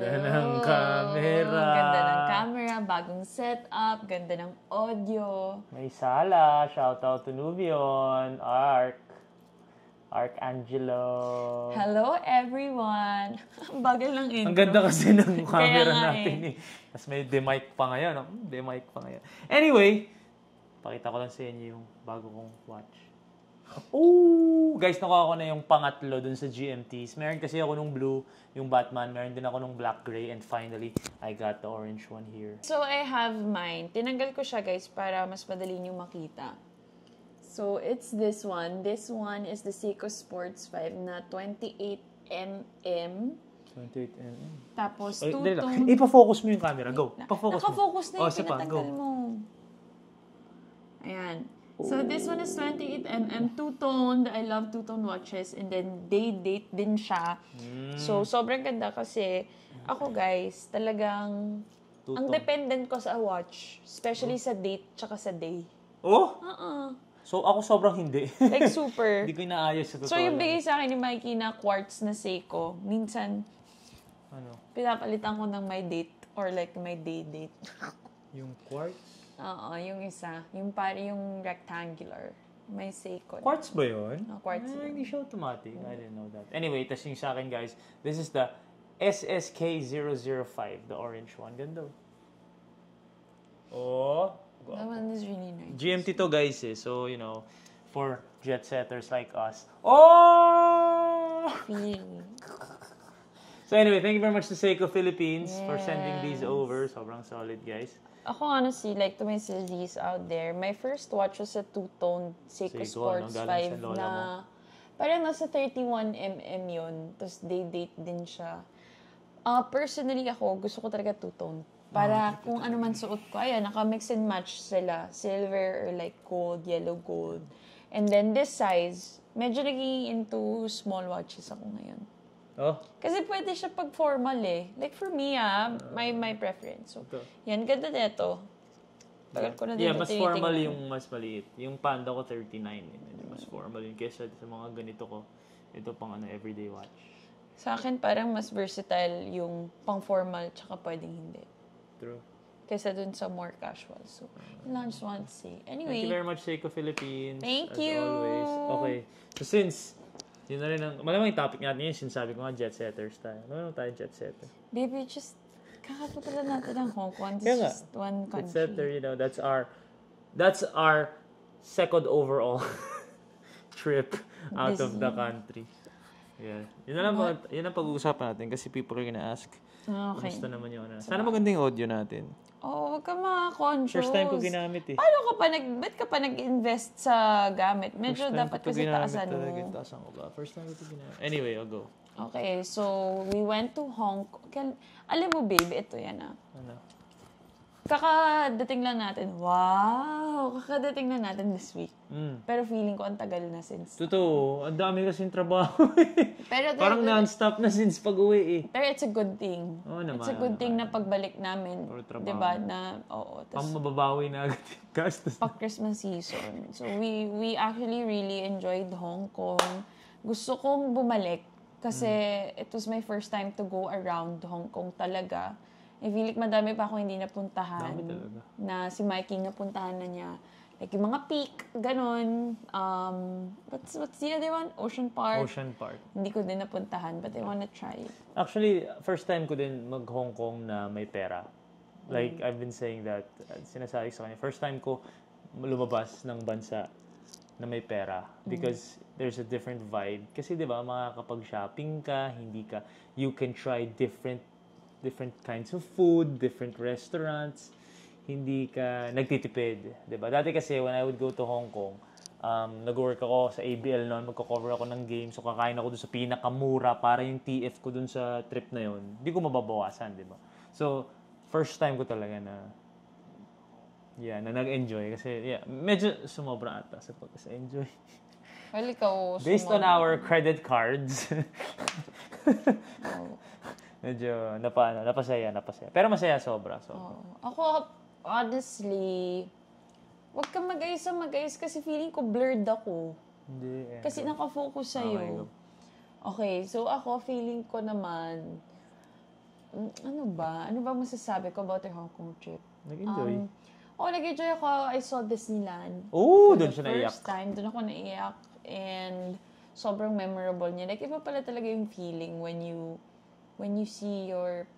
Ganda ng camera. Ganda ng camera, bagong setup, ganda ng audio. May sala. Shout out to Nubion. Angelo. Hello everyone! Bagal ng intro. Ang ganda kasi ng camera natin eh. Tapos may demic pa ngayon. Demic pa ngayon. Anyway, pakita ko lang sa inyo yung bago kong watch. Oh! Guys, nakuha ko na yung pangatlo dun sa GMTs. Meron kasi ako nung blue, yung Batman. Meron din ako nung black gray. And finally, I got the orange one here. So, I have mine. Tinanggal ko siya, guys, para mas madali niyo makita. So, it's this one. This one is the Seiko Sports 5 na 28mm. 28mm. Tapos, Dali lang. two-tone. Ipa-focus mo yung camera. Go. Naka-focus na yung sipa, pinatanggal go. mo. Ayan. So, this one is 28mm, two-toned. I love two-tone watches. And then, day-date din siya. So, sobrang ganda kasi ako, guys, talagang ang dependent ko sa watch. Especially sa date tsaka sa day. Oh? So, ako sobrang hindi. Like, super. Hindi ko inaayos sa totoo. So, yung bigay sa akin ni Mikey na quartz na Seiko, minsan, pinapalitan ko ng my date or like my day-date. Yung quartz? Oo, yung isa. Yung rectangular. May Seiko. Quartz ba yun? Quartz. Hindi siya automatic. I didn't know that. Anyway, tas yung sa akin, guys, this is the SSK005, the orange one. Ganda. Oh. That one is really nice. GMT to, guys, eh. So, you know, for jet setters like us. Oh! So anyway, thank you very much to Seiko Philippines for sending these over. Sobrang solid, guys. Ako, honestly, like to my sillies out there, my first watch was a two-toned Seiko Sports 5 na parang nasa 31mm yun. Tapos day-date din siya. Personally ako, gusto ko talaga two-toned. Para kung ano man suot ko, ayan, naka-mix and match sila. Silver or like gold, yellow gold. And then this size, medyo naging into small watches ako ngayon. Oh. Kasi pwede siya pag formal eh. Like for me my preference. So, yan, ganda nito. Tagal ko na dito mas formal yung mas maliit. Yung Panda ko 39 eh. Medyo mas formal yun kesa sa mga ganito ko. Ito pang everyday watch. Sa akin parang mas versatile yung pang formal tsaka pwedeng hindi. True. Kesa dun sa more casual. So, yun lang just want to say. Anyway. Thank you very much, Seiko Philippines. Thank as you. Always. Okay. So since yun na rin malamang yung topic natin yun, sinasabi ko nga, jet setters tayo. Ano tayo jet setter? Baby, just kakapunta natin ng Hong Kong. It's just one country. Jet setter, you know, that's our second overall trip out of the country. Yeah. Yun ang pag-uusapan natin kasi people are gonna ask. Okay. Gusto naman yun. Sana magandang audio natin. Oh, wag ka mga-conscious. First time ko ginamit eh. Paano ba't ka pa nag-invest sa gamit? Medyo dapat kasi taasan mo. Taasan ko ba? First time ko ito ginamit. Anyway, I'll go. Okay, so we went to Hong Kong. Alam mo, babe, ito yan Ano? Kakadating lang natin. Wow! Kakadating lang natin this week. Pero feeling ko ang tagal na since. Totoo. Ang dami kasing trabaho. Pero parang non-stop na since pag-uwi eh. Pero it's a good thing. Oo naman. It's a good thing na pagbalik namin. Diba? Na, Pang mababawi na agad yung gastos. Pa Christmas season. So we actually really enjoyed Hong Kong. Gusto kong bumalik kasi it was my first time to go around Hong Kong talaga. I feel like madami pa ako hindi napuntahan. Na si Mikey napuntahan na niya. Like yung mga peak, ganon. What's the other one? Ocean Park. Ocean Park. Hindi ko din napuntahan, but I wanna try it. Actually, first time ko din mag-Hong Kong na may pera. Like, I've been saying that, sinasabi sa kanya, first time ko lumabas ng bansa na may pera. Because there's a different vibe. Kasi di ba, makakapag-shopping ka, you can try different kinds of food, different restaurants, hindi ka nagtitipid, 'di ba? Dati kasi when I would go to Hong Kong, nag-work ako sa ABL noon, magko-cover ako ng game, so kakain ako doon sa pinakamura para yung TF ko doon sa trip na 'yon. Hindi ko mababawasan, 'di ba? So, first time ko talaga na nag-enjoy kasi medyo sumobra ata sa pag-enjoy. Well, ikaw based on our credit cards. Medyo napasaya. Pero masaya sobra. Ako, honestly, wag ka mag-ayos kasi feeling ko blurred ako. Hindi. Kasi nakafocus sa'yo. Okay, so ako, feeling ko naman, Ano ba? Ano ba masasabi ko about your Hong Kong trip? Nag-enjoy. Nag-enjoy ako. I saw Disneyland. Oh, For doon the siya naiyak. first time, doon ako naiyak. And sobrang memorable niya. Like, iba pala talaga yung feeling when you see your,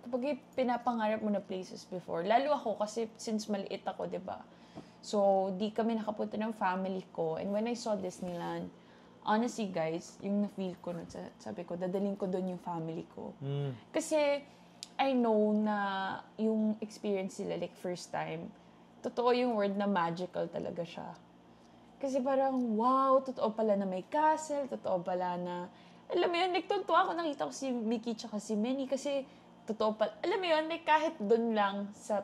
kapag pinapangarap mo na places before. Lalo ako kasi since maliit ako, di ba? So, di kami nakapunta ng family ko. And when I saw Disneyland, honestly guys, yung na-feel ko, sabi ko, dadaling ko doon yung family ko. Kasi, I know na yung experience nila, like first time, totoo yung word na magical talaga siya. Kasi parang, wow, totoo pala na may castle, totoo pala na, alam mo yun, like, tuntua ako, nakita ko si Mickey tsaka si Minnie, kasi, totoo pala, alam mo yun, like, kahit dun lang sa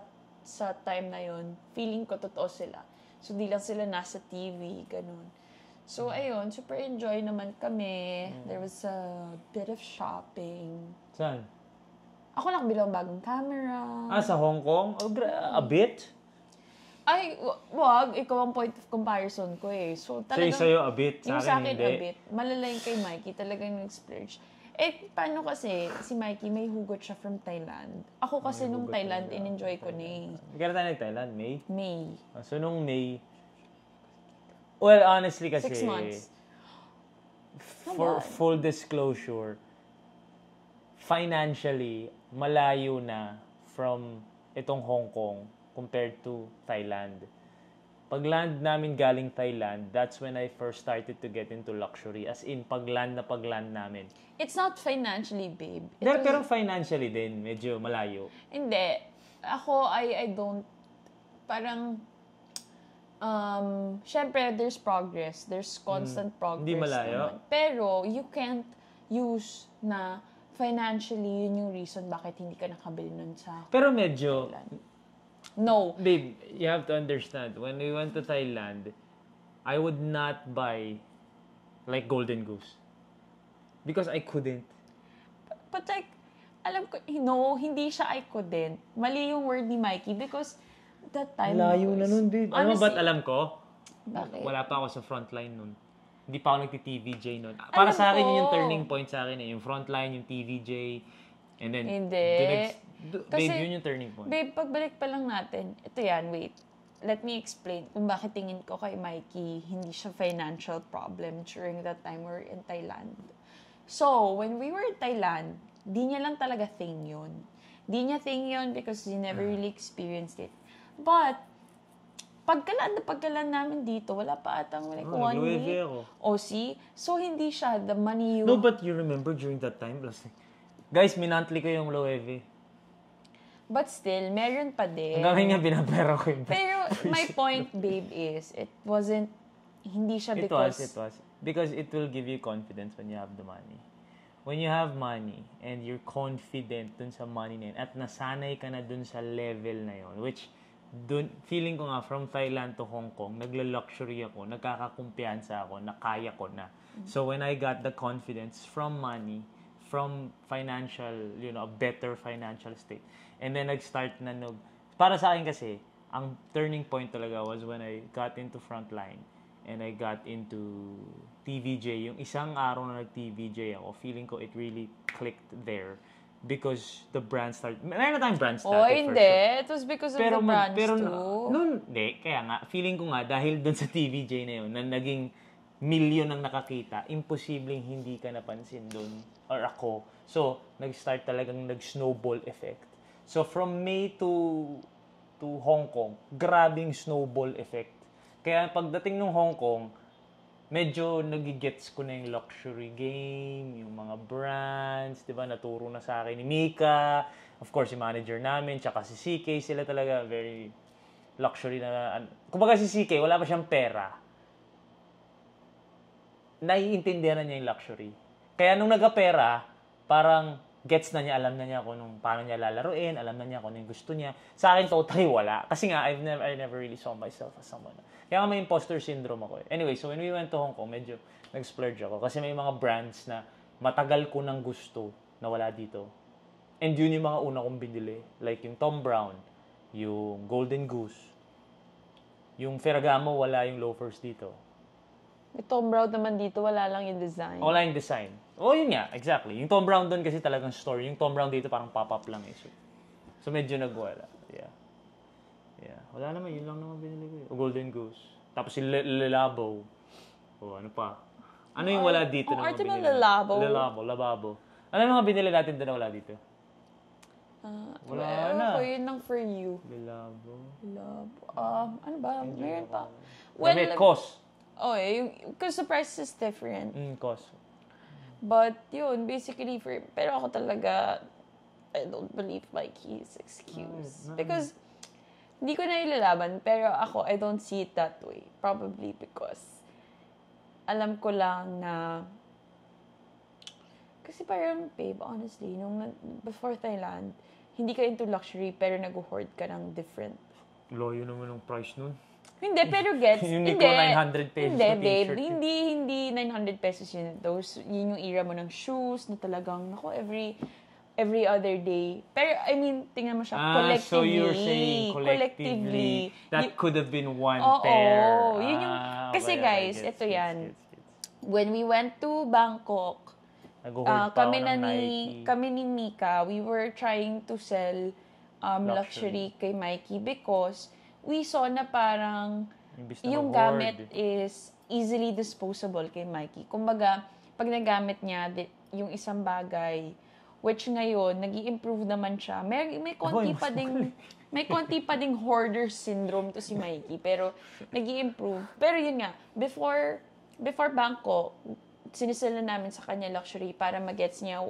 time na yun, feeling ko totoo sila. So, di lang sila nasa TV, ganun. So, ayun, super enjoy naman kami. There was a bit of shopping. Saan? Ako nakabilang bagong camera. Sa Hong Kong? A bit? Ay, wag. Ikaw ang point of comparison ko eh. So, talagang... Sa'yo a bit, yung sa sa akin hindi. a bit. Malala yung kay Mikey, talagang nag-splurge. Paano kasi, si Mikey may hugot siya from Thailand. Ako kasi nung Thailand, in-enjoy ko na eh. Kailan tayo nag-Thailand? May? May. So, nung May, well, honestly kasi, 6 months. for full disclosure, financially, malayo na from itong Hong Kong compared to Thailand. Pag-land namin galing Thailand, that's when I first started to get into luxury. As in, pag-land namin. It's not financially, babe. Pero financially din, medyo malayo. Hindi. Ako, I don't, parang, syempre, there's progress. There's constant progress. Hindi malayo. Naman. Pero, you can't use na financially, yun yung reason bakit hindi ka nakabili nun sa Pero medyo, Thailand. No. babe, you have to understand, when we went to Thailand, I would not buy like Golden Goose. Because I couldn't. But like, alam ko, no, hindi siya I couldn't. Mali yung word ni Mikey because that time Layo na nun, babe. Ano ba't alam ko? Bakit? Wala pa ako sa frontline nun. Hindi pa ako nagti-TVJ nun. Para sa akin, yun yung turning point sa akin. Yung frontline, yung TVJ. And then, Hindi. babe, yun yung turning point. Babe, pagbalik pa lang natin, ito yan, wait. Let me explain kung bakit tingin ko kay Mikey, hindi siya financial problem during that time we were in Thailand. So, when we were in Thailand, di niya lang talaga thing yun. Di niya thing yun because he never really experienced it. But, pagkalan namin dito, wala pa atang like 1 week. O see? So, hindi siya the money you... No, but you remember during that time, guys, minantli ko yung Loewe. But still, meron pa din. Hanggang nga binapera ko yung... Pero my point, babe, is it wasn't, hindi siya because... It was. Because it will give you confidence when you have the money. When you have money and you're confident dun sa money na yun at nasanay ka na dun sa level na yun, which dun, feeling ko nga from Thailand to Hong Kong, nagla-luxury ako, nagkakakumpiyansa ako, nakaya ko na. So when I got the confidence from money, from financial, a better financial state, and then nag-start na para sa akin kasi, ang turning point talaga was when I got into frontline and I got into TVJ. Yung isang araw na nag-TVJ ako, feeling ko it really clicked there. Because the brand started... Meron na tayong brand started hindi. Sure. It was because of the brands too. Hindi. Kaya nga, feeling ko nga, dahil dun sa TVJ na yun, na naging milyon ang nakakita, imposibleng hindi ka napansin dun. Or ako. So, nag-start talagang nag-snowball effect. So, from May to Hong Kong, grabing snowball effect. Kaya pagdating ng Hong Kong, medyo nagigets ko na yung luxury game, yung mga brands, di ba, naturo na sa akin ni Mika, of course, yung manager namin, tsaka si CK, sila talaga very luxury na, kumbaga si CK, wala pa siyang pera. Naiintindihan na niya yung luxury. Kaya nung nagka-pera, parang gets na niya, alam na niya kung paano niya lalaruin, alam na niya kung ano yung gusto niya. Sa akin, totally wala. Kasi nga, I never really saw myself as someone. Kaya may imposter syndrome ako. Anyway, so when we went to Hong Kong, medyo nag-splurge ako. Kasi may mga brands na matagal ko nang gusto na wala dito. And yun yung mga una kong binili. Like yung Thom Browne, yung Golden Goose, yung Ferragamo, wala yung loafers dito. May Thom Browne naman dito, wala lang yung design. Wala yung design. Oh, yun nga, exactly. Yung Tom Brown doon kasi talagang store. Yung Tom Brown dito parang pop-up lang eh. So medyo nagwala. Yeah. Yeah. Wala naman, yun lang naman binili ko eh. O Golden Goose. Tapos yung Lelabo. O ano pa. Ano yung wala dito na mga binili? Lababo. Ano yung mga binili natin doon na wala dito? Wala na. Ako yun lang for you. Lelabo. Ano ba? Meron pa. Well, cost. Oh, because the price is different. Cost. But, yun, basically, pero ako talaga, I don't believe Mikey's excuse. Because, hindi ko na ilalaban, pero ako, I don't see it that way. Probably because, alam ko lang na, kasi parang, babe, honestly, before Thailand, hindi ka into luxury, pero nag-hoard ka ng different. Loyo naman ang price nun. Hindi, pero gets. Hindi ko 900 pesos hindi, na babe. t-shirt. Hindi 900 pesos yun. Yun yung era mo ng shoes na talagang, every other day. Pero, I mean, tingnan mo siya, collectively. So you're saying collectively, that could have been one pair. Oo, yun yung, kasi guys, ito yan. When we went to Bangkok, kami ni Mika, we were trying to sell luxury kay Mikey because we saw na parang yung gamit is easily disposable kay Mikey. Kumbaga, pag nagamit niya yung isang bagay, which ngayon, nag-i-improve naman siya. May konti pa ding hoarder syndrome to si Mikey, pero nag-i-improve. Pero yun nga, before Bangkok, sinisila namin sa kanya luxury para magets niya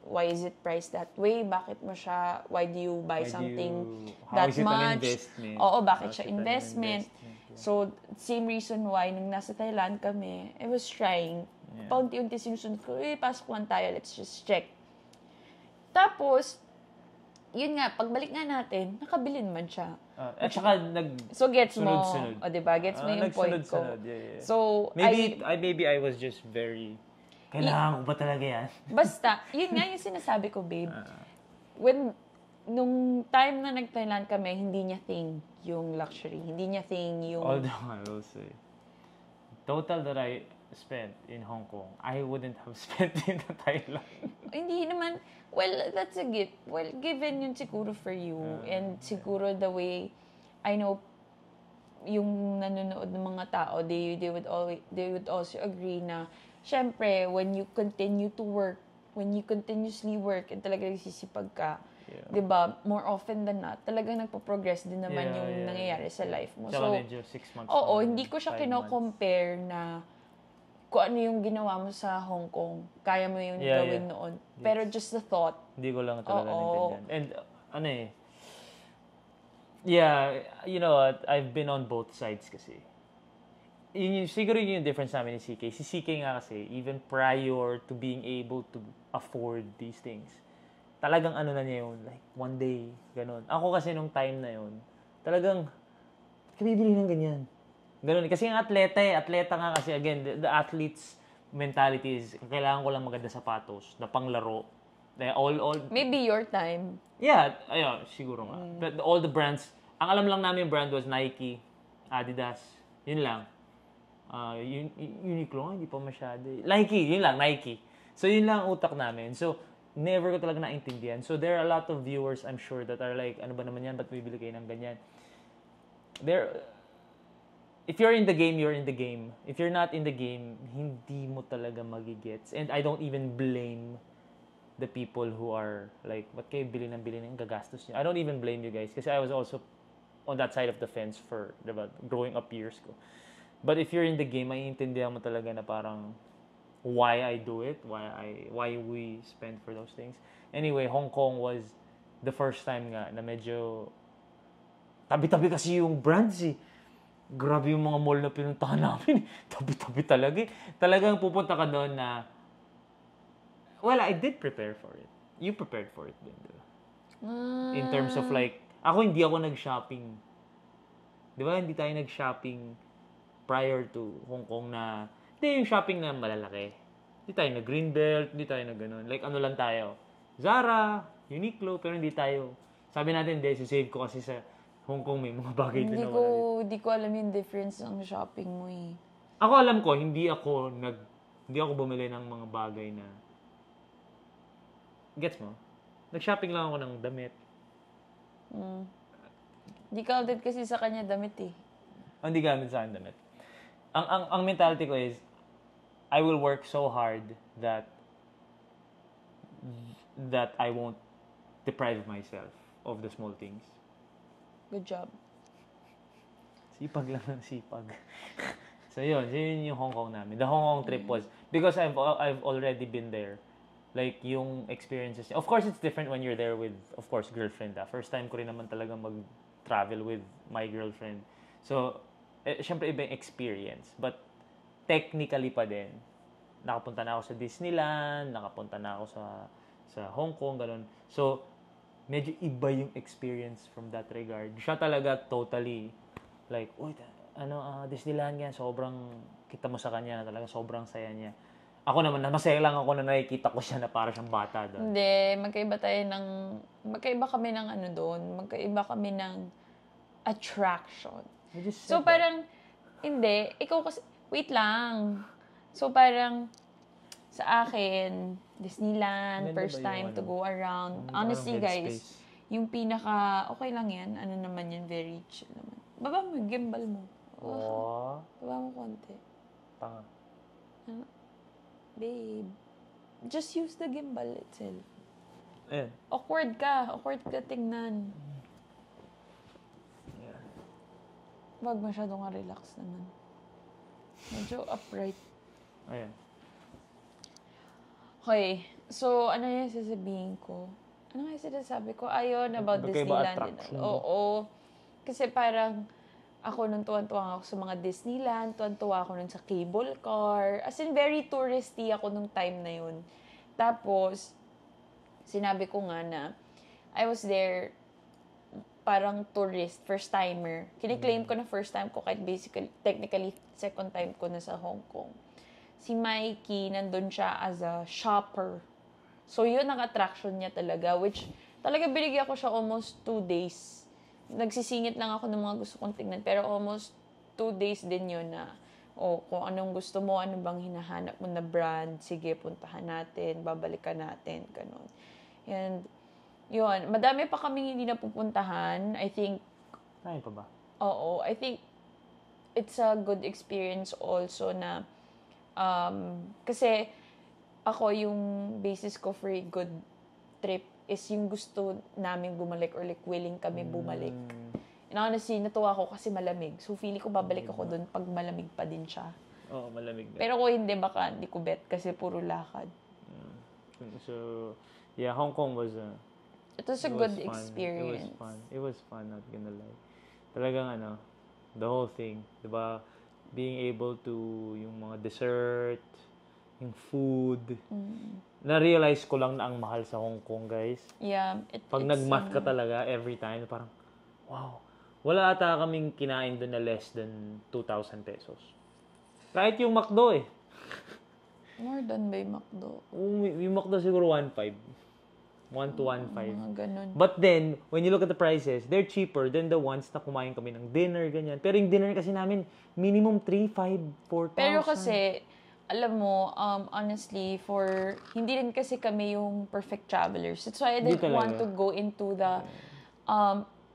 why is it priced that way? Why do you buy something that much? Oo, bakit siya investment? So, same reason why, nung nasa Thailand kami, I was trying. Paunti-unti sinusunod ko, pasok lang tayo, let's just check. Tapos, yun nga, pagbalik nga natin, nakabili naman siya. At saka so, gets mo. Sunod-sunod. O, diba? Gets mo yung point ko. Yeah. So, maybe I was just very, kailangan ko ba talaga yan? Basta, yun nga yung sinasabi ko, babe. Nung time na nag-Thailand kami, hindi niya thing yung luxury. Hindi niya thing yung... Although, I will say, total that I spent in Hong Kong, I wouldn't have spent in Thailand. Hindi naman, well, that's a gift. Well, given yun siguro for you. And siguro the way, I know, yung nanonood ng mga tao, they would also agree na, syempre, when you continue to work, when you continuously work, and talaga nagsisipag ka, diba, more often than not, talagang nagpo-progress din naman yung nangyayari sa life mo. So, medyo 6 months. Oo, hindi ko siya kino-compare na kung ano yung ginawa mo sa Hong Kong, kaya mo yung gawin noon. Pero just the thought. Hindi ko lang talaga naintindihan. And, you know what, I've been on both sides kasi. Siguro yun yung difference namin ni CK. Si CK nga kasi, even prior to being able to afford these things, talagang ano na niya yun, like, one day, ganun. Ako kasi nung time na yun, talagang, kabibili ng ganyan. Ganun. Kasi yung atleta nga kasi, again, the athlete's mentality is, kailangan ko lang maganda sapatos na panglaro. Maybe your time. Yeah, siguro nga. But all the brands, ang alam lang namin yung brand was Nike, Adidas, yun lang. Uniqlo nga, hindi pa masyado. Nike. So, yun lang ang utak namin. So, never ko talaga naintindihan. So, there are a lot of viewers, I'm sure, that are like, ano ba naman yan? Ba't bibili kayo ng ganyan? If you're in the game, you're in the game. If you're not in the game, hindi mo talaga magigets. And I don't even blame the people who are like, ba't kayo bili ng gagastos nyo? I don't even blame you guys. Kasi I was also on that side of the fence for, diba, growing up years ko. But if you're in the game, maiintindihan mo talaga na parang why I do it, why we spend for those things. Anyway, Hong Kong was the first time nga na medyo tabi-tabi kasi yung brands eh. Grabe yung mga mall na pinuntahan namin. Tabi-tabi talaga eh. Talagang pupunta ka doon na, well, I did prepare for it. You prepared for it, Bindo. In terms of like, hindi ako nag-shopping. Di ba, hindi tayo nag-shopping prior to Hong Kong na, hindi yung shopping na malalaki. Hindi tayo na Greenbelt, hindi tayo na ganun. Like, ano lang tayo? Zara, Uniqlo, pero hindi tayo. Sabi natin, sisave ko kasi sa Hong Kong may mga bagay din na wala. Hindi ko alam yung difference ng shopping mo eh. Ako alam ko, hindi ako Hindi ako bumili ng mga bagay na... Gets mo? Nag-shopping lang ako ng damit. Hindi counted kasi sa kanya damit eh. Hindi gamit sa akin damit. Ang mentality ko is, I will work so hard that I won't deprive myself of the small things. Good job. Sipag lang ng sipag. So yun yung Hong Kong namin. The Hong Kong trip was, because I've already been there. Like, yung experiences. Of course, it's different when you're there with, of course, girlfriend. First time ko rin naman talaga mag-travel with my girlfriend. So, syempre iba yung experience. But, technically pa din. Nakapunta na ako sa Disneyland, nakapunta na ako sa Hong Kong, ganun. So, medyo iba yung experience from that regard. Siya talaga totally, like, uy, Disneyland yan, sobrang, kita mo sa kanya na talaga sobrang saya niya. Ako naman, masaya lang ako na nakikita ko siya na para siyang bata doon. Hindi, magkaiba kami ng doon. Magkaiba kami ng attraction. So, parang, hindi, ikaw kasi, wait lang. So, parang, sa akin, Disneyland, first time to go around. Honestly, guys, yung pinaka, okay lang yan. Ano naman yan, very chill naman. Baba mo, gimbal mo. Baba mo konti. Tanga. Babe, just use the gimbal itself. Ayan. Awkward ka tingnan. Yeah. Wag masyadong relax naman. Medyo upright. Ayan. Okay, so ano yung sasabihin ko? Ano nga yung sinasabi ko? Ayun, about Disneyland. Oo. Kasi parang, ako nung tuwan-tuwa ako sa mga Disneyland, tuwan-tuwa ako nun sa cable car. As in, very touristy ako nung time na yun. Tapos, sinabi ko nga na, I was there, parang tourist, first-timer. Kiniklaim ko na first time ko, kahit technically, second time ko na sa Hong Kong. Si Mikey, nandun siya as a shopper. So, yun ang attraction niya talaga, which, talaga binigyan ko siya almost 2 days. Nagsisingit lang ako ng mga gusto kong tingnan. Pero almost 2 days din yun na, kung anong gusto mo, ano bang hinahanap mo na brand, sige, puntahan natin, babalikan natin, ganun. And, yun, madami pa kaming hindi napupuntahan. I think, Ay pa ba? Oo, I think, it's a good experience also na, kasi, ako yung basis ko for a good trip is yung gusto namin bumalik or like willing kami bumalik. And honestly, natuwa ako kasi malamig. So, feeling ko babalik ako dun pag malamig pa din siya. Oo, malamig na. Pero kung hindi, baka hindi ko bet kasi puro lakad. So, yeah, Hong Kong was It was a good experience. It was fun, not gonna lie. Talagang the whole thing, diba? Being able to, yung mga dessert, yung food. Na-realize ko lang na ang mahal sa Hong Kong, guys. Yeah. Pag nag-math ka talaga, every time, parang, wow. Wala ata kaming kinain doon na less than 2,000 pesos. Kahit yung McDo eh. More than by McDo. Yung McDo siguro 1.5. 1 to 1.5. Mga ganun. But then, when you look at the prices, they're cheaper than the ones na kumain kami ng dinner, ganyan. Pero yung dinner kasi namin, minimum 3,500, 4,000. Pero kasi, alam mo, honestly, hindi rin kasi kami yung perfect travelers. That's why I didn't want to go into the,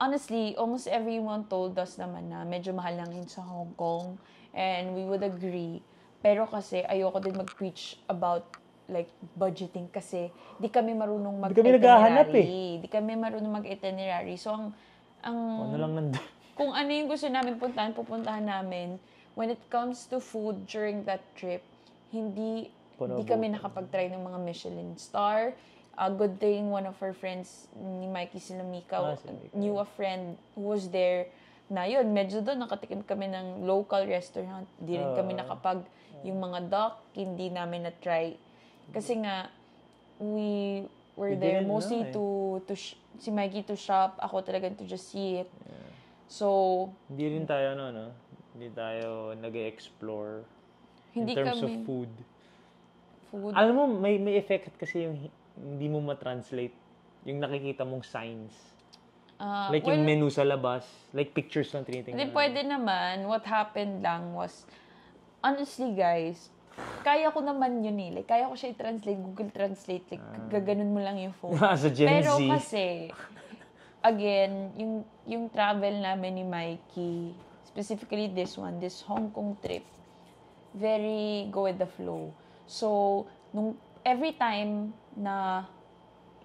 honestly, almost everyone told us naman na medyo mahal lang yun sa Hong Kong. And we would agree. Pero kasi, ayoko din mag-preach about, like, budgeting kasi di kami marunong mag-itinerary. Di kami marunong mag-itinerary. So, ano lang nandun? Kung ano yung gusto namin pupuntahan namin. When it comes to food during that trip, hindi kami nakapag-try ng mga Michelin star. A good thing, one of our friends ni Mikey Silamika knew a friend who was there na yun, medyo doon nakatikim kami ng local restaurant. Di rin kami yung mga duck, hindi namin na-try. Kasi nga, we were there mostly si Mikey to shop, ako talaga to just see it. Yeah. So, hindi rin tayo, hindi tayo nag-explore in terms of food. Alam mo, may effect kasi yung hindi mo ma-translate yung nakikita mong signs. Like yung menu sa labas, like pictures lang tinitingnan. Hindi, pwede naman. What happened lang was, honestly guys, kaya ko naman yun eh. Like, kaya ko siya i-translate, Google Translate. Like, gaganon mo lang yung phone. As a Gen Pero Z. kasi, again, yung travel namin ni Mikey, specifically this Hong Kong trip, very go with the flow. So, every time na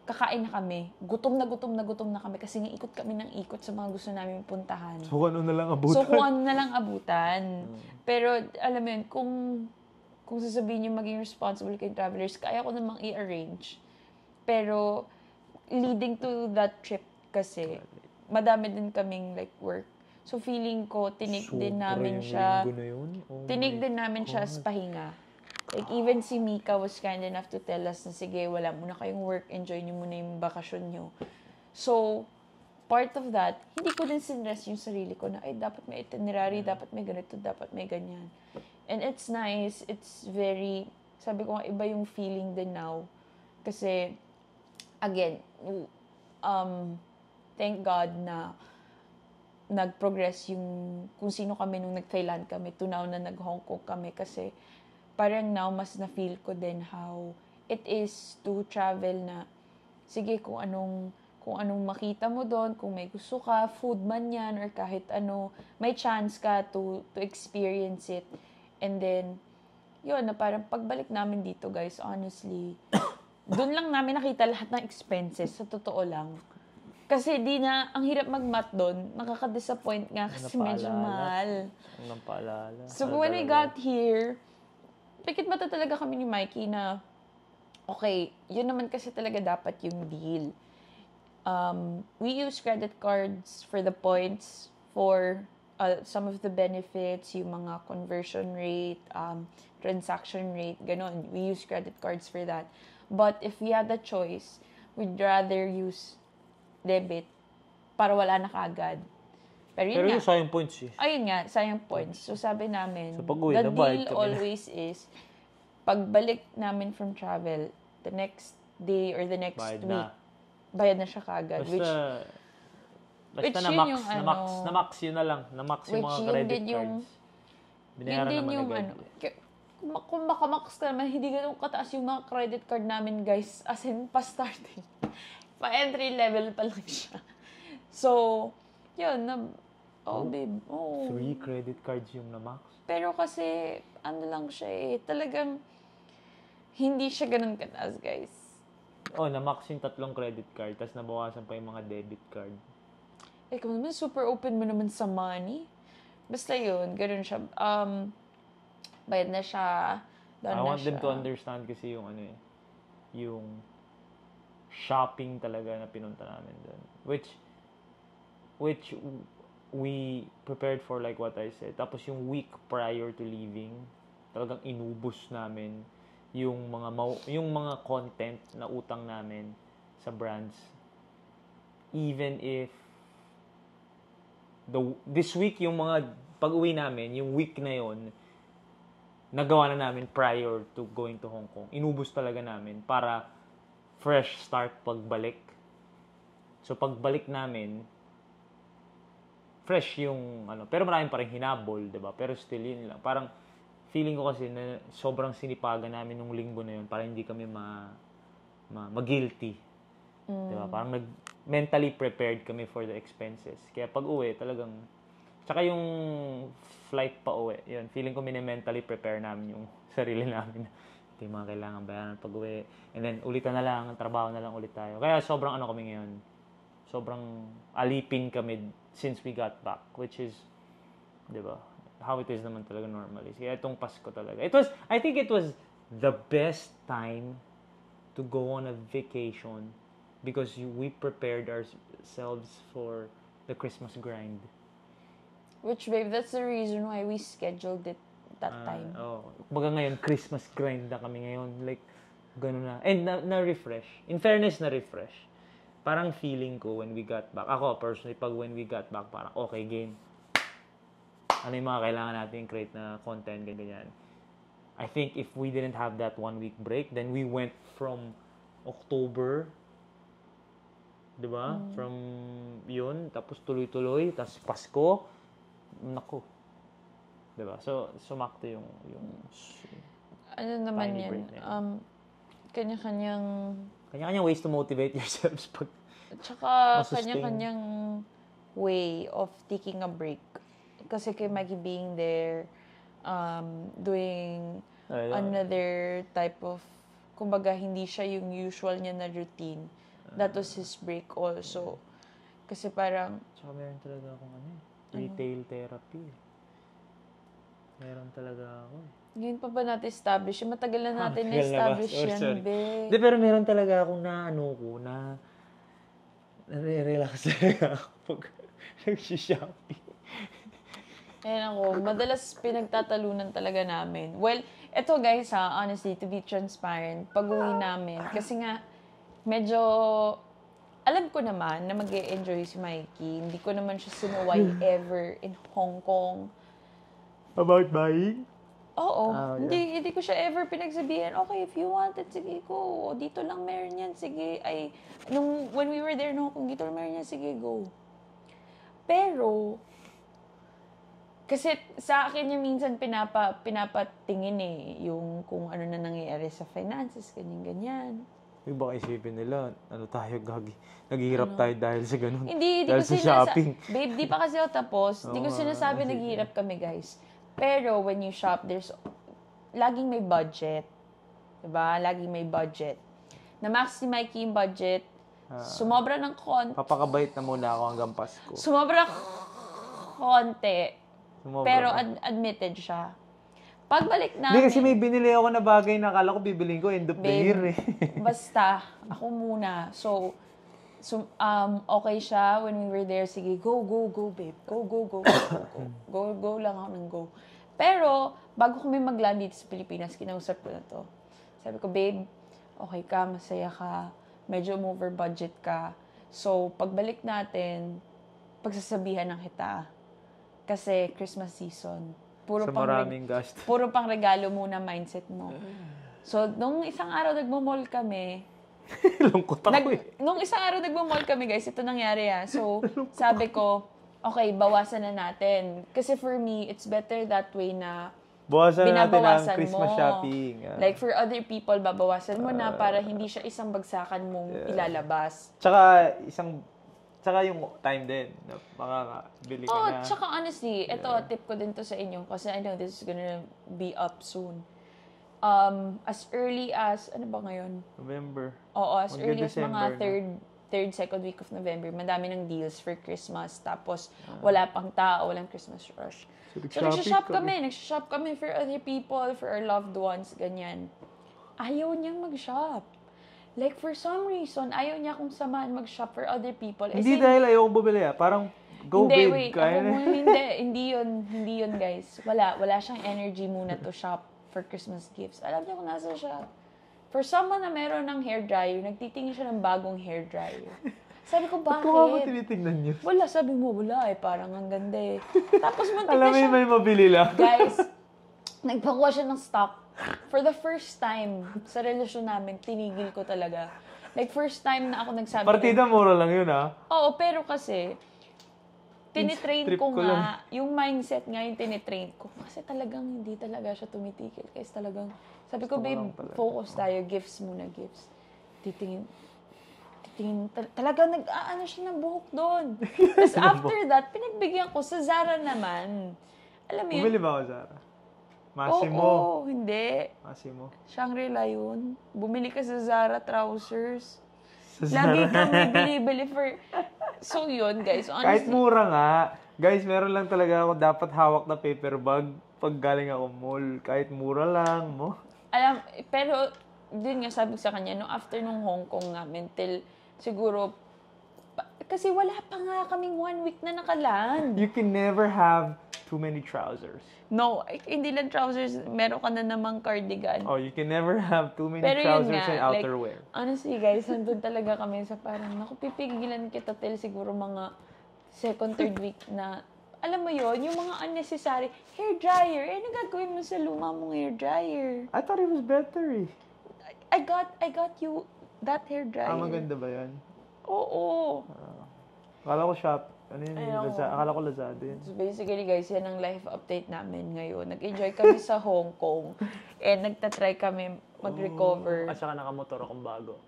kakain na kami, gutom na kami kasi nga ikot kami ng ikot sa mga gusto namin puntahan. So, kung ano na lang abutan. So, kung ano na lang abutan. Pero, alam mo yun, kung sasabihin nyo maging responsible kayong travelers, kaya ko namang i-arrange. Pero, leading to that trip kasi, madami din kaming like work. So, feeling ko, tinig din namin siya as pahinga. Like, even si Mika was kind enough to tell us na, sige, wala muna kayong work, enjoy nyo muna yung bakasyon nyo. So, part of that, hindi ko din sinrest yung sarili ko na, ay, dapat may itinerary, dapat may ganito, dapat may ganyan. And it's nice, it's very, sabi ko nga, iba yung feeling din now. Kasi, again, thank God na nag-progress yung kung sino kami nung nag-Thailand kami to now na nag-Hong Kong kami kasi parang now mas na-feel ko din how it is to travel na sige kung anong makita mo doon, kung may gusto ka, food man yan or kahit ano, may chance ka to experience it. And then, yun, na parang pagbalik namin dito guys, honestly, doon lang namin nakita lahat ng expenses, sa totoo lang. Kasi ang hirap mag-math doon, nakaka-disappoint nga kasi medyo mahal. So when we got here, pikit mata talaga kami ni Mikey na, okay, yun naman kasi talaga dapat yung deal. We use credit cards for the points, for some of the benefits, yung mga conversion rate, transaction rate, ganon. We use credit cards for that. But if we had the choice, we'd rather use debit para wala na kaagad. Pero yung sayang points eh. Ayun nga, sayang points. So sabi namin, so, pag-uwi, the deal always is, pagbalik namin from travel, the next day or the next week, bayad na siya kaagad. Basta na-max yun na lang. Na-max yung mga credit cards. Binayaran naman agad. Kung makamax ka naman, hindi ganun kataas yung mga credit card namin, guys. As in, pa-starting. Pa-entry level pa lang siya. So, yun. Babe. Oh. 3 credit cards yung na-max. Pero kasi, ano lang siya eh. Talagang, hindi siya ganun kataas, guys. Na-max yung 3 credit card, tapos nabawasan pa yung mga debit card. Ikaw naman, super open mo naman sa money. Basta yun, ganun siya. Bayad na siya. I want them to understand kasi yung yung shopping talaga na pinunta namin doon. Which we prepared for like what I said. Tapos yung week prior to leaving, talagang inubos namin yung mga content na utang namin sa brands. Even if this week yung mga pag-uwi namin, yung week na yon nagawa na namin prior to going to Hong Kong. Inubos talaga namin para fresh start pagbalik. So pagbalik namin, fresh yung pero marami pa rin hinabol, 'di ba? Pero still yun lang. Parang feeling ko kasi na sobrang sinipagan namin nung linggo na yun para hindi kami ma-guilty. 'Di ba? Parang mentally prepared kami for the expenses. Kaya pag-uwi talagang tsaka yung flight pa uwi, yun, feeling ko mentally prepare namin yung sarili namin. Ito yung mga kailangan bayaran pag-uwi. And then, ulitan na lang, trabaho na lang ulit tayo. Kaya sobrang kami ngayon. Sobrang alipin kami since we got back, which is, di ba, how it is naman talaga normally. Kaya itong Pasko talaga. I think it was the best time to go on a vacation because we prepared ourselves for the Christmas grind. Which, babe, that's the reason why we scheduled it that time. Kumbaga ngayon, Christmas grind na kami ngayon. Like, gano'n na. And na-refresh. In fairness, na-refresh. Parang feeling ko when we got back. Ako, personally, when we got back, parang okay, game. Ano yung mga kailangan natin create na content, ganyan. I think if we didn't have that 1 week break, then we went from October, diba? From yun, tapos tuloy-tuloy, tapos Pasko, naku. Diba? So, sumakto yung Ano naman Tiny yan? break na yan. Kanya-kanyang ways to motivate yourselves pag Tsaka masustain. kanya-kanyang way of taking a break. Kasi kay Maggie being there, doing another type of, kumbaga hindi siya yung usual niya na routine. That was his break also. Kasi parang, Tsaka meron talaga akong retail therapy. Meron talaga ako. ngayon pa ba natin establish? Matagal na natin Matagal na ba? na-establish Oh, yan, sorry. be. Hindi, pero meron talaga akong nare-relax talaga ako pag nag-shopping. Ayan ako, madalas pinagtatalunan talaga namin. Well, eto guys honestly, to be transparent, pag-uwi namin, kasi nga, medyo, alam ko naman na mag-e-enjoy si Mikey. Hindi ko naman siya sinuway ever in Hong Kong. About buying? Oo. Yeah. Hindi ko siya ever pinagsabihan, okay, if you want it, sige, go. Dito lang meron yan, sige. When we were there, no, kung dito lang meron yan, sige, go. Pero, kasi sa akin yung minsan pinapatingin yung kung ano na nangyayari sa finances, ganyan-ganyan. Yung baka isipin nila, tayo gagi. Naghihirap tayo dahil sa ganun. Hindi dahil ko sa shopping. Babe, di pa kasi ako tapos. Hindi ko sinasabi naghihirap kami, guys. Pero when you shop, laging may budget. Diba? Laging may budget. Na-max si Mikey yung budget. Sumobra ng konti. Papakabait na muna ako hanggang Pasko. Sumobra konti. Sumobra Pero ka. admitted siya. Pagbalik namin... Hindi kasi may binili ako na bagay na akala ko bibiling ko end of the year eh. Basta, ako muna. So, okay siya when we were there. Sige, go, babe. Go lang ako ng go. Pero, bago kami mag-land dito sa Pilipinas, kinausap ko na to. Sabi ko, babe, okay ka, masaya ka, medyo over budget ka. So, pagbalik natin, pagsasabihan ng kita. Kasi Christmas season. Sa maraming gasto. Puro pang regalo muna mindset mo. So, nung isang araw nagmo-mall kami, lungkot ako nung isang araw nagmo-mall kami, guys, ito nangyari So, sabi ko, okay, bawasan na natin. Kasi for me, it's better that way na bawasan na natin ang binabawasan Christmas mo. shopping. Like for other people, babawasan mo na para hindi siya isang bagsakan mong ilalabas. Tsaka yung time din na makakabili ka na. Tsaka honestly, ito, tip ko din to sa inyo kasi I know this is gonna be up soon. As early as, ano ba ngayon? November. Oo, as early as December mga second week of November, madami ng deals for Christmas. Tapos, wala pang tao, walang Christmas rush. So nagsha-shop kami for other people, for our loved ones, ganyan. Ayaw niyang mag-shop. Like, for some reason, ayaw niya akong samahan mag-shop for other people. Hindi dahil ayaw kong bumili Parang, go hindi, babe. Wait, hindi yun, guys. Wala siyang energy muna to shop for Christmas gifts. Alam niya kung nasa siya. For someone na meron ng hairdryer, nagtitingin siya ng bagong hairdryer. Sabi ko, bakit? Ba't mo tinitignan niyo? Wala, sabi mo, wala parang ang ganda Tapos muntik Alam na mo siya. may mabili lang. Guys, nagpakuha siya ng stock. For the first time sa relasyon namin, tinigil ko talaga. Like, first time na ako nagsabi. Partida mura lang yun Oo, pero kasi, tinitrain Trip ko ko nga, yung mindset nga yung tinitrain ko. Kasi talagang hindi talaga siya tumitigil. Kasi talagang, sabi ko, babe, focus tayo, gifts muna, gifts. Titingin, talagang nag-aano siya ng buhok doon. Tapos after that, pinagbigyan ko sa Zara naman. Alam mo yun? Bumili ba ako, Zara? Massimo. Oo, hindi. Massimo. Shangri-La yun. Bumili ka sa Zara trousers. Sa Zara. Lagi kami bili for... So yun, guys. Honestly, Kahit mura nga. Guys, meron lang talaga ako dapat hawak na paper bag pag galing ako mall. Kahit mura lang mo. Pero, din nga sabi ko sa kanya, after nung Hong Kong namin, till siguro, kasi wala pa nga kaming 1 week na nakaland. You can never have too many trousers. No, hindi lang trousers, meron ka na namang cardigan. Oh, you can never have too many Pero trousers yun nga, and outerwear. Like, honestly guys, nandun talaga kami sa parang, pipigilan kita till siguro mga second, third week na, alam mo yon yung mga unnecessary, hair dryer, nagagawin mo sa luma mong hair dryer. I thought it was better I got you that hair dryer. maganda ba yan? Oo. Kala ko Ano yun? Ayoko. Akala ko Lazada yun. So basically guys, yan ang life update namin ngayon. Nag-enjoy kami sa Hong Kong and nagtatry kami mag-recover. At saka nakamotor akong bago.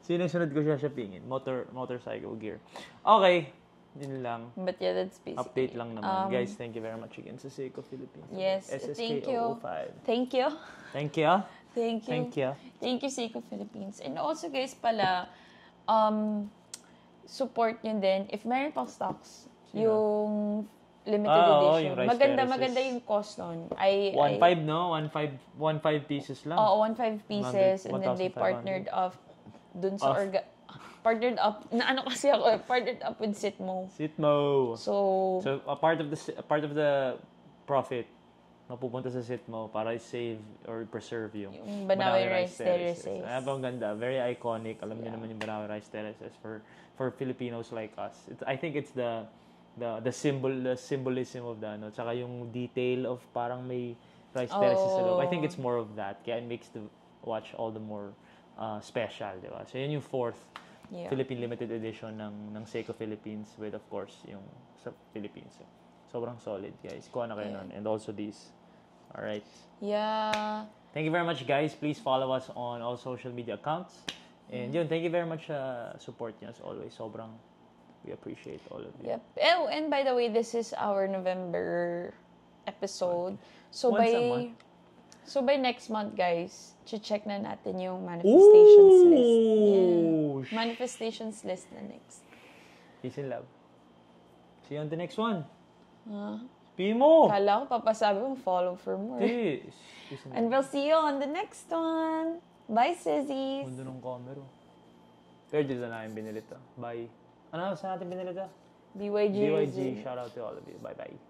Sino yung sunod ko siya shoppingin? Motorcycle gear. Okay. Yun lang. But yeah, that's basically Update lang naman. Guys, thank you very much again sa Seiko Philippines. Yes, thank you. SSK005. Thank you. Thank you. Thank you. Thank you. Thank you, Seiko Philippines. And also guys pala, support nyo din. If meron pang stocks, yung limited edition. Yung rice Maganda yung cost nun. 1.5, no? 1.5 pieces lang. Oo, 1.5 pieces. And then they 1,500. partnered up dun sa partnered up, na ano kasi ako, partnered up with Sitmo. So a part of the profit mapupunta sa Sitmo para i-save or preserve yung Banawe Rice Terraces. Ay, ang ganda. Very iconic. Alam niyo naman yung Banawe Rice Terraces for Filipinos like us. I think it's the symbolism of the tsaka yung detail of parang may rice terraces sa loob. I think it's more of that. Kaya it makes the watch all the more special, di ba? So yun yung fourth Philippine limited edition ng Seiko Philippines with of course yung sa Philippines. So, sobrang solid, guys. Kuha na kayo nun. And also these. All right. Yeah. Thank you very much, guys. Please follow us on all social media accounts. And yun, thank you very much support niyo as always. Sobrang we appreciate all of you. Yep. Oh, and by the way, this is our November episode. So Once a month. by next month, guys, check na natin yung manifestations list. Yeah. Manifestations list na next. Peace and love. See you on the next one. Sabihin mo! Kala ko papasabi mo, follow for more. Peace. And we'll see you on the next one. Bye, sissies! Mundo ng camera. Pero dito na namin binili to. Bye. Ano? Saan natin binili to? BYG. Shout out to all of you. Bye-bye.